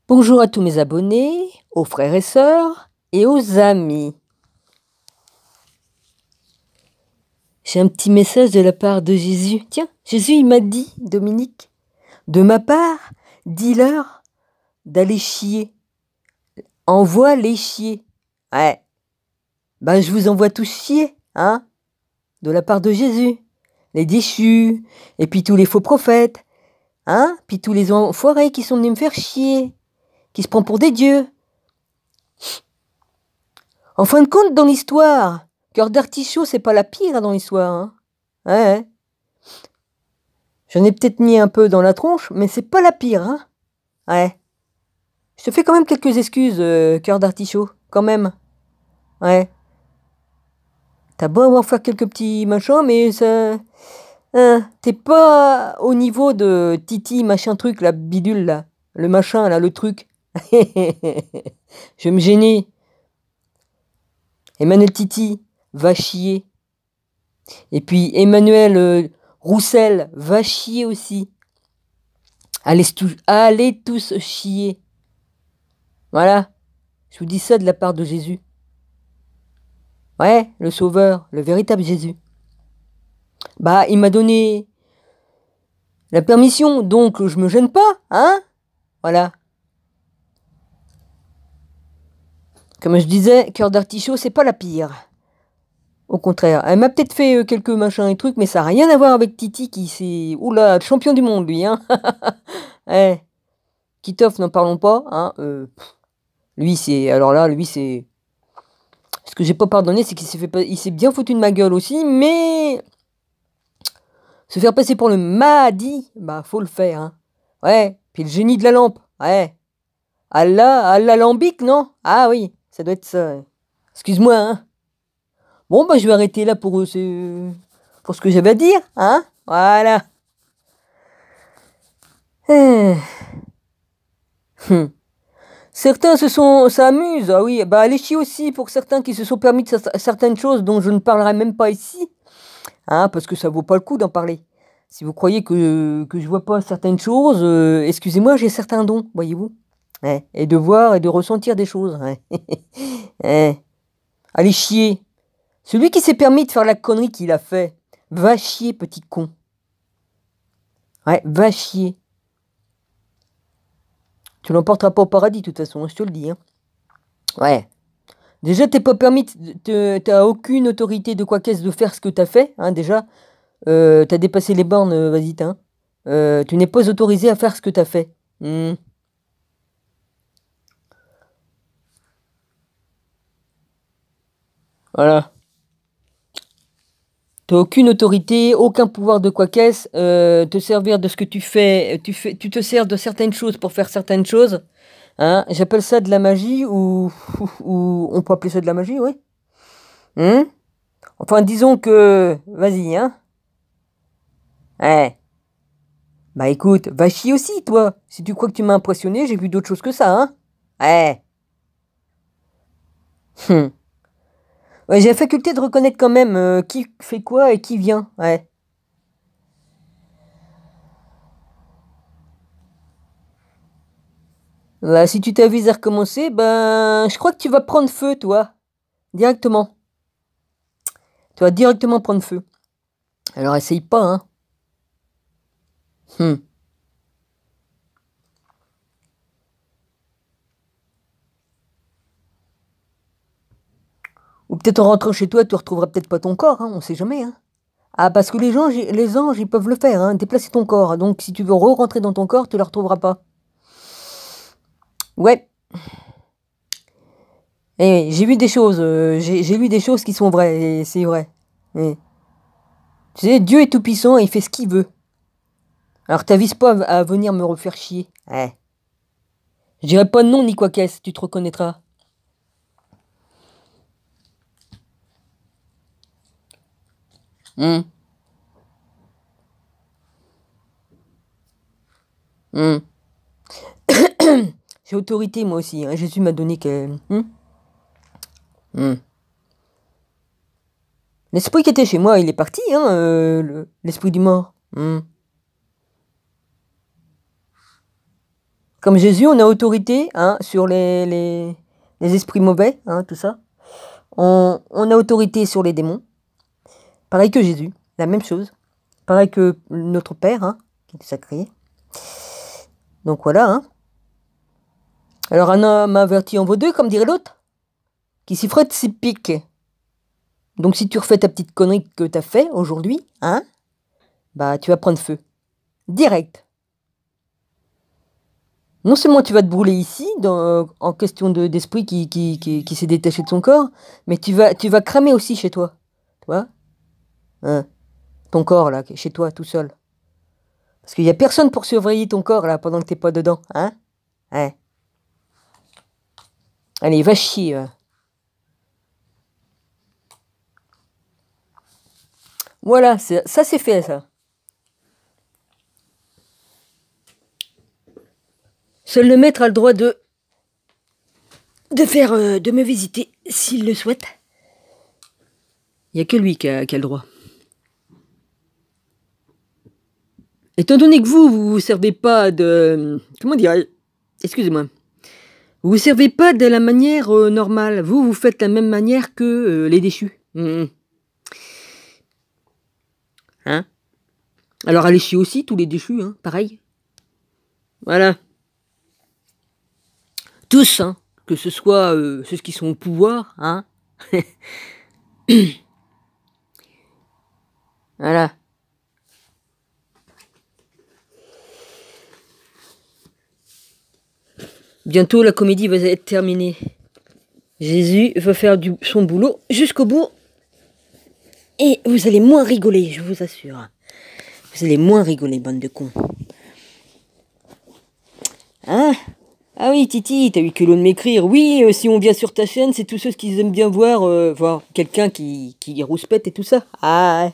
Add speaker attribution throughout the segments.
Speaker 1: Bonjour à tous mes abonnés, aux frères et sœurs et aux amis. J'ai un petit message de la part de Jésus. Tiens, Jésus il m'a dit, Dominique, de ma part, dis-leur d'aller chier. Envoie-les chier. Ouais, ben je vous envoie tous chier, hein, de la part de Jésus. Les déchus, et puis tous les faux prophètes, hein, puis tous les enfoirés qui sont venus me faire chier, qui se prennent pour des dieux. En fin de compte, dans l'histoire, Cœur d'artichaut, c'est pas la pire hein, dans l'histoire. Hein. Ouais. J'en ai peut-être mis un peu dans la tronche, mais c'est pas la pire. Hein. Ouais. Je te fais quand même quelques excuses, Cœur d'artichaut. Quand même. Ouais. T'as beau avoir fait quelques petits machins, mais ça... Hein, t'es pas au niveau de Titi, machin truc, la bidule, là. Le machin, là, le truc. Je vais me gêner. Emmanuel Titi, va chier. Et puis Emmanuel Roussel, va chier aussi. Allez tous chier. Voilà. Je vous dis ça de la part de Jésus. Ouais, le sauveur, le véritable Jésus. Bah, il m'a donné la permission, donc je me gêne pas, hein? Voilà. Comme je disais, Cœur d'artichaut, c'est pas la pire. Au contraire, elle m'a peut-être fait quelques machins et trucs, mais ça n'a rien à voir avec Titi qui c'est... Oula, champion du monde, lui, hein? Ouais. Kitov, n'en parlons pas, hein? Lui, c'est... Alors là, lui, c'est... Ce que j'ai pas pardonné, c'est il s'est bien foutu de ma gueule aussi, mais... Se faire passer pour le Mahdi, bah, faut le faire, hein. Ouais, puis le génie de la lampe, ouais. Allah lambic, non? Ah oui, ça doit être ça. Ouais. Excuse-moi, hein. Bon, bah, je vais arrêter là pour ce que j'avais à dire, hein. Voilà. Certains s'amusent, ah oui, bah, allez chier aussi pour certains qui se sont permis de certaines choses dont je ne parlerai même pas ici, hein, parce que ça vaut pas le coup d'en parler. Si vous croyez que je vois pas certaines choses, excusez-moi, j'ai certains dons, voyez-vous. Ouais, et de voir et de ressentir des choses. Ouais. Ouais. Allez chier. Celui qui s'est permis de faire la connerie qu'il a fait, va chier, petit con. Ouais, va chier. Tu l'emporteras pas au paradis, de toute façon, je te le dis. Hein. Ouais. Déjà, t'es pas permis, t'as aucune autorité de quoi qu'est-ce de faire ce que t'as fait, hein, déjà. T'as dépassé les bornes, vas-y, hein. Tu n'es pas autorisé à faire ce que t'as fait. Hmm. Voilà. T'as aucune autorité, aucun pouvoir de quoi qu'est-ce, te servir de ce que tu fais, tu te sers de certaines choses pour faire certaines choses. Hein, j'appelle ça de la magie ou on peut appeler ça de la magie, oui. Hmm. Enfin, disons que, vas-y, hein. Ouais. Bah écoute, va chier aussi, toi. Si tu crois que tu m'as impressionné, j'ai vu d'autres choses que ça, hein. Ouais. Hum. Ouais, j'ai la faculté de reconnaître quand même qui fait quoi et qui vient. Ouais. Là, si tu t'avises à recommencer, ben, je crois que tu vas prendre feu, toi. Directement. Tu vas directement prendre feu. Alors, essaye pas, hein. Hum. Ou peut-être en rentrant chez toi, tu retrouveras peut-être pas ton corps, hein, on sait jamais, hein. Ah, parce que les anges, ils peuvent le faire, hein, déplacer ton corps. Donc, si tu veux re-rentrer dans ton corps, tu ne le retrouveras pas. Ouais. Et j'ai vu des choses, j'ai lu des choses qui sont vraies, et c'est vrai. Et, tu sais, Dieu est tout-puissant et il fait ce qu'il veut. Alors, t'avises pas à venir me refaire chier. Ouais. Je dirais pas non ni quoi qu'est-ce, tu te reconnaîtras. Hum, hum. J'ai autorité, moi aussi. Hein. Jésus m'a donné que... L'esprit qui était chez moi, il est parti, hein, l'esprit du mort. Comme Jésus, on a autorité hein, sur les esprits mauvais, hein, tout ça. On a autorité sur les démons. Pareil que Jésus, la même chose. Pareil que notre Père, hein, qui nous a créés. Donc voilà. Hein. Alors un homme averti en vaut deux, comme dirait l'autre. Qui s'y frotte s'y pique. Donc si tu refais ta petite connerie que t'as fait aujourd'hui, hein, bah tu vas prendre feu. Direct. Non seulement tu vas te brûler ici, en question d'esprit qui s'est détaché de son corps, mais tu vas cramer aussi chez toi. Tu vois hein, ton corps, là, chez toi, tout seul. Parce qu'il n'y a personne pour surveiller ton corps, là, pendant que t'es pas dedans. Hein ouais. Allez, va chier. Voilà, ça c'est fait, ça. Seul le maître a le droit de me visiter, s'il le souhaite. Il n'y a que lui qui a le droit. Étant donné que vous ne servez pas de... Comment dire excusez-moi. Vous ne servez pas de la manière normale. Vous faites la même manière que les déchus. Hein alors allez chier aussi, tous les déchus, hein, pareil. Voilà. Tous, hein, que ce soit ceux qui sont au pouvoir, hein. Voilà. Bientôt la comédie va être terminée. Jésus va faire son boulot jusqu'au bout. Et vous allez moins rigoler, je vous assure. Vous allez moins rigoler, bande de cons. Hein ah oui, Titi, t'as eu que l'eau de m'écrire. Oui, si on vient sur ta chaîne, c'est tous ceux qui aiment bien voir quelqu'un qui rouspète et tout ça. Ah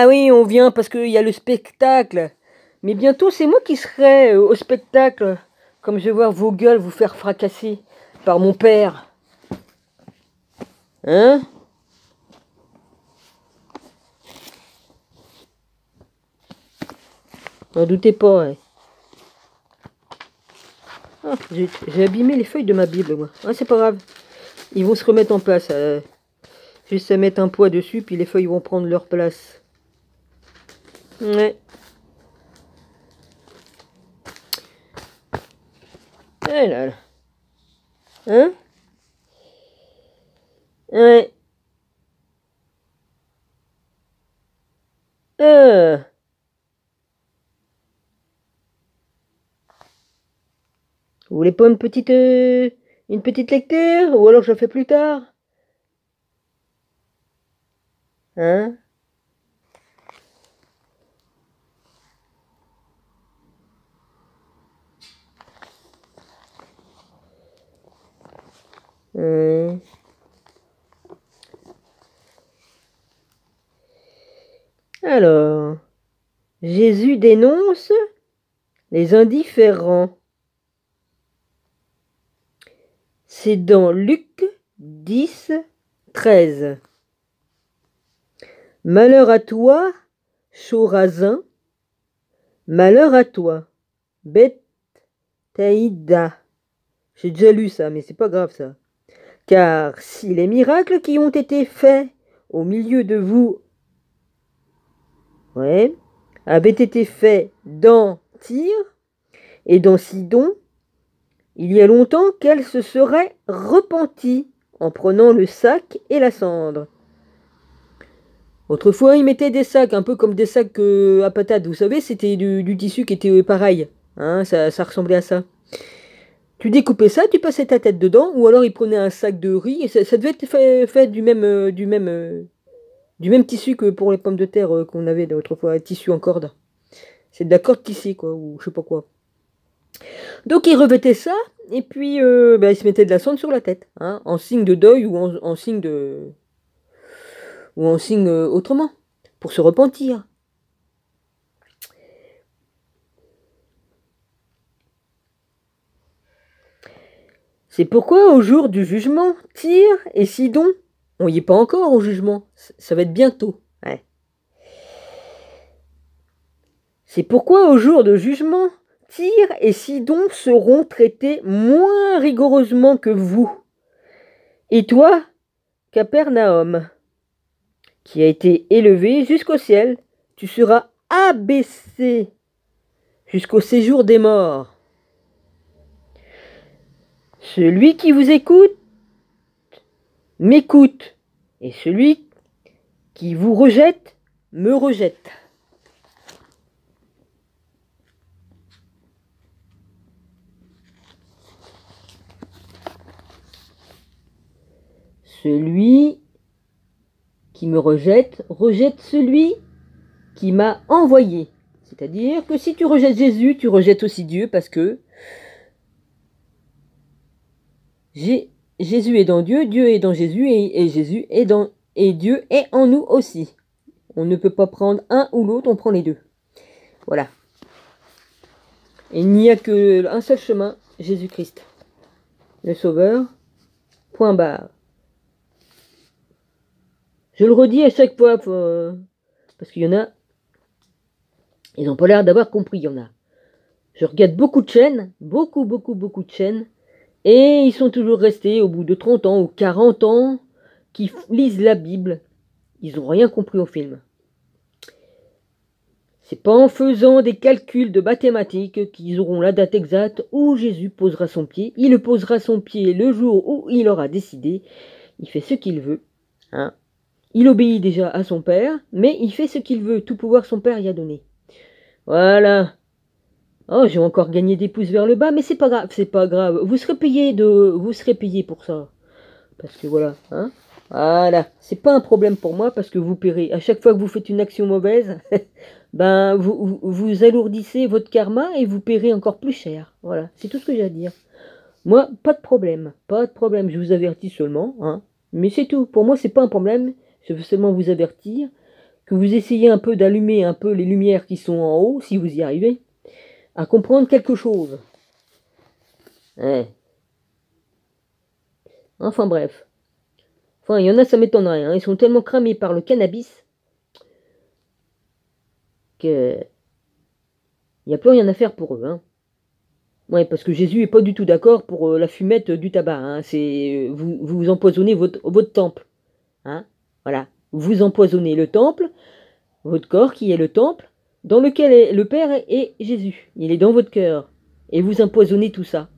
Speaker 1: oui, on vient parce qu'il y a le spectacle. Mais bientôt, c'est moi qui serai au spectacle. Comme je vais voir vos gueules vous faire fracasser par mon père. Hein n'en doutez pas, ouais. Ah, j'ai abîmé les feuilles de ma Bible, moi. Ah, c'est pas grave. Ils vont se remettre en place. Juste à mettre un poids dessus, puis les feuilles vont prendre leur place. Ouais. Eh là là. Hein ouais. Vous voulez pas une petite lecture? Ou alors je la fais plus tard? Hein? Alors, Jésus dénonce les indifférents. C'est dans Luc 10, 13. Malheur à toi, Chorazin. Malheur à toi, Bethsaïda. J'ai déjà lu ça, mais c'est pas grave ça. Car si les miracles qui ont été faits au milieu de vous avaient été faits dans Tyr et dans Sidon, il y a longtemps qu'elle se serait repentie en prenant le sac et la cendre. Autrefois, ils mettaient des sacs, un peu comme des sacs à patates. Vous savez, c'était du tissu qui était pareil. Hein, ça ressemblait à ça. Tu découpais ça, tu passais ta tête dedans, ou alors ils prenaient un sac de riz. Et ça devait être fait du même tissu que pour les pommes de terre qu'on avait autrefois, tissu en corde. C'est de la corde tissée, quoi, ou je sais pas quoi. Donc ils revêtaient ça, et puis ils se mettaient de la cendre sur la tête, hein, en signe de deuil ou en signe de... ou en signe autrement, pour se repentir. C'est pourquoi au jour du jugement, Tyr et Sidon, on y est pas encore au jugement, ça va être bientôt. Ouais. C'est pourquoi au jour de jugement, Tyr et Sidon seront traités moins rigoureusement que vous. Et toi, Capernaum, qui a été élevé jusqu'au ciel, tu seras abaissé jusqu'au séjour des morts. Celui qui vous écoute, m'écoute, et celui qui vous rejette, me rejette. Celui qui me rejette, rejette celui qui m'a envoyé. C'est-à-dire que si tu rejettes Jésus, tu rejettes aussi Dieu, parce que Jésus est dans Dieu, Dieu est dans Jésus, et Jésus est dans... et Dieu est en nous aussi. On ne peut pas prendre un ou l'autre, on prend les deux. Voilà. Et il n'y a qu'un seul chemin, Jésus-Christ. Le Sauveur, point barre. Je le redis à chaque fois, parce qu'il y en a, ils n'ont pas l'air d'avoir compris, il y en a. Je regarde beaucoup de chaînes, beaucoup de chaînes, et ils sont toujours restés au bout de 30 ans ou 40 ans, qui lisent la Bible. Ils n'ont rien compris au film. C'est pas en faisant des calculs de mathématiques qu'ils auront la date exacte où Jésus posera son pied. Il posera son pied le jour où il aura décidé. Il fait ce qu'il veut. Hein. Il obéit déjà à son Père, mais il fait ce qu'il veut. Tout pouvoir son Père y a donné. Voilà. Oh, j'ai encore gagné des pouces vers le bas, mais c'est pas grave, c'est pas grave. Vous serez payé pour ça. Parce que voilà, hein. Voilà, c'est pas un problème pour moi parce que vous paierez. À chaque fois que vous faites une action mauvaise, ben vous alourdissez votre karma et vous paierez encore plus cher. Voilà, c'est tout ce que j'ai à dire. Moi, pas de problème, pas de problème. Je vous avertis seulement, hein. Mais c'est tout. Pour moi, c'est pas un problème. Je veux seulement vous avertir que vous essayez un peu d'allumer un peu les lumières qui sont en haut, si vous y arrivez, à comprendre quelque chose. Ouais. Enfin bref. Enfin, il y en a, ça m'étonnerait. Hein. Ils sont tellement cramés par le cannabis que il n'y a plus rien à faire pour eux. Hein. Ouais, parce que Jésus est pas du tout d'accord pour la fumette du tabac. Hein. C'est vous empoisonnez votre temple. Hein. Voilà. Vous empoisonnez le temple, votre corps qui est le temple, dans lequel le Père est Jésus. Il est dans votre cœur. Et vous empoisonnez tout ça.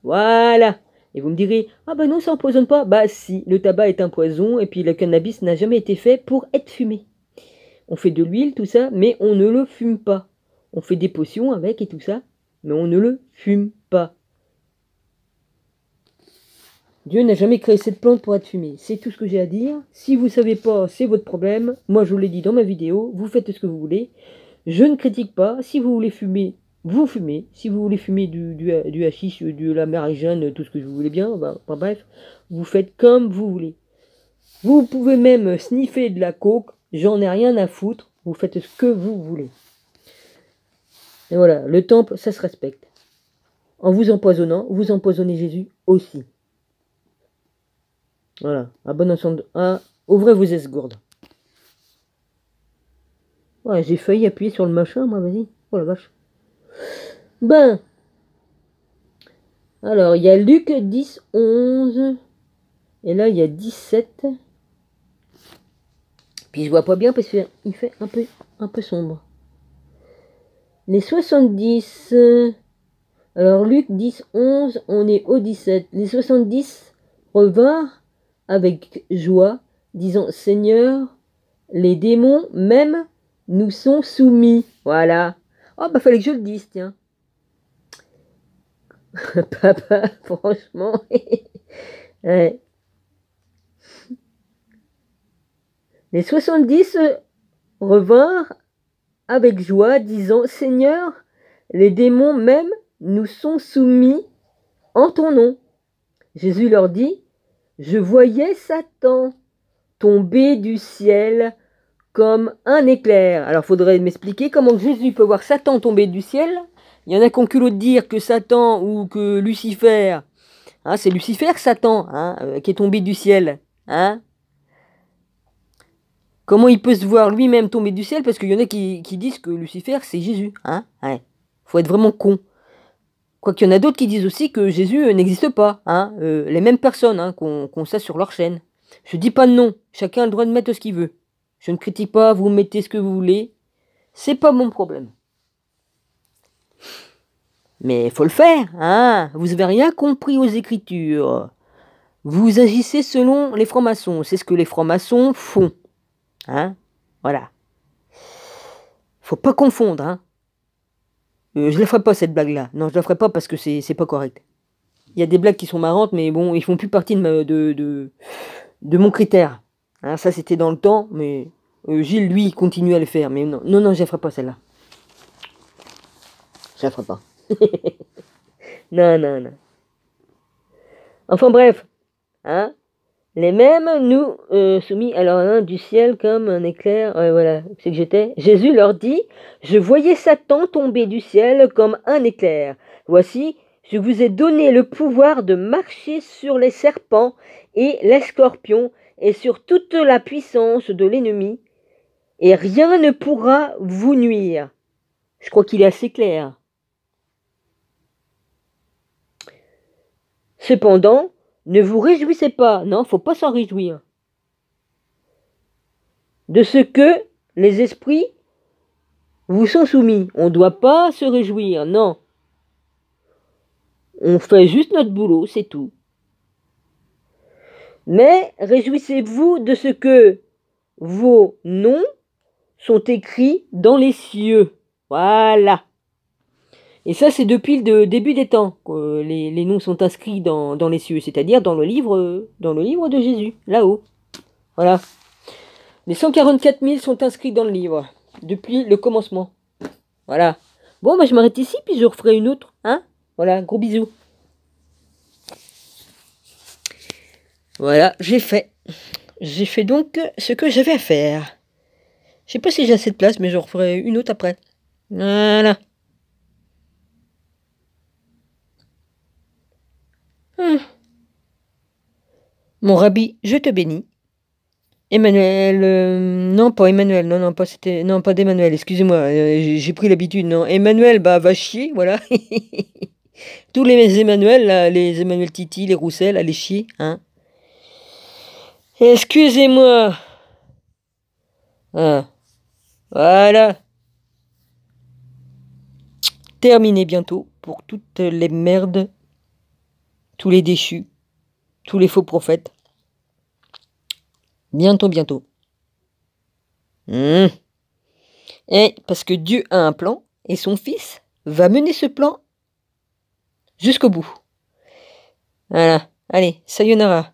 Speaker 1: Voilà. Et vous me direz, ah ben non, ça empoisonne pas. Bah si, le tabac est un poison, et puis le cannabis n'a jamais été fait pour être fumé. On fait de l'huile, tout ça, mais on ne le fume pas. On fait des potions avec et tout ça, mais on ne le fume pas. Dieu n'a jamais créé cette plante pour être fumée. C'est tout ce que j'ai à dire. Si vous ne savez pas, c'est votre problème. Moi, je vous l'ai dit dans ma vidéo, vous faites ce que vous voulez. Je ne critique pas. Si vous voulez fumer, vous fumez. Si vous voulez fumer du hashish, de la marijuana, tout ce que vous voulez bien, bah, bref, vous faites comme vous voulez. Vous pouvez même sniffer de la coke, j'en ai rien à foutre, vous faites ce que vous voulez. Et voilà, le temple, ça se respecte. En vous empoisonnant, vous empoisonnez Jésus aussi. Voilà, à bon ensemble, ouvrez vos esgourdes. Ouais, j'ai failli appuyer sur le machin, moi, vas-y. Oh la vache. Ben. Alors, il y a Luc 10, 11. Et là, il y a 17. Puis je vois pas bien parce qu'il fait un peu sombre. Les 70. Alors, Luc 10, 11, on est au 17. Les 70 revinrent avec joie, disant, Seigneur, les démons même nous sont soumis. Voilà. Oh, bah, fallait que je le dise, tiens. Papa, franchement. Ouais. Les 70 revinrent avec joie, disant, Seigneur, les démons même nous sont soumis en ton nom. Jésus leur dit, je voyais Satan tomber du ciel comme un éclair. Alors, il faudrait m'expliquer comment Jésus peut voir Satan tomber du ciel. Il y en a qui ont culot de dire que Satan ou que Lucifer, hein, c'est Lucifer, Satan, hein, qui est tombé du ciel. Hein. Comment il peut se voir lui-même tomber du ciel? Parce qu'il y en a qui disent que Lucifer, c'est Jésus. Hein, ouais. Faut être vraiment con. Quoique il y en a d'autres qui disent aussi que Jésus n'existe pas. Hein, les mêmes personnes hein, qu'on ça sur leur chaîne. Je dis pas de non. Chacun a le droit de mettre ce qu'il veut. Je ne critique pas, vous mettez ce que vous voulez. C'est pas mon problème. Mais il faut le faire. Hein. Vous n'avez rien compris aux Écritures. Vous agissez selon les francs-maçons. C'est ce que les francs-maçons font. Hein. Voilà. Faut pas confondre. Hein. Je la ferai pas cette blague-là. Non, je la ferai pas parce que c'est pas correct. Il y a des blagues qui sont marrantes, mais bon, ils font plus partie de mon critère. Hein, ça, c'était dans le temps, mais Gilles, lui, il continue à le faire. Mais non, non, non, je la ferai pas celle-là. Je la ferai pas. Non, non, non. Enfin bref, hein. Les mêmes nous soumis à leur main du ciel comme un éclair. Voilà, c'est que j'étais. Jésus leur dit, je voyais Satan tomber du ciel comme un éclair. Voici, je vous ai donné le pouvoir de marcher sur les serpents et les scorpions et sur toute la puissance de l'ennemi, et rien ne pourra vous nuire. Je crois qu'il est assez clair. Cependant, ne vous réjouissez pas, non, faut pas s'en réjouir, de ce que les esprits vous sont soumis. On ne doit pas se réjouir, non. On fait juste notre boulot, c'est tout. Mais réjouissez-vous de ce que vos noms sont écrits dans les cieux. Voilà. Et ça, c'est depuis le début des temps que les noms sont inscrits dans les cieux, c'est-à-dire dans le livre de Jésus, là-haut. Voilà. Les 144 000 sont inscrits dans le livre, depuis le commencement. Voilà. Bon, bah, je m'arrête ici, puis je referai une autre. Hein? Voilà, gros bisous. Voilà, j'ai fait. J'ai fait donc ce que j'avais à faire. Je sais pas si j'ai assez de place, mais je referai une autre après. Voilà. Mon rabbi, je te bénis. Emmanuel, non pas Emmanuel, non pas c'était, non pas d'Emmanuel, excusez-moi, j'ai pris l'habitude, non. Emmanuel, bah va chier, voilà. Tous les Emmanuel, là, les Emmanuel Titi, les Roussel, allez chier, hein. Excusez-moi. Ah, voilà. Terminé bientôt pour toutes les merdes, tous les déchus, tous les faux prophètes. Bientôt, bientôt. Et parce que Dieu a un plan, et son Fils va mener ce plan jusqu'au bout. Voilà. Allez, sayonara.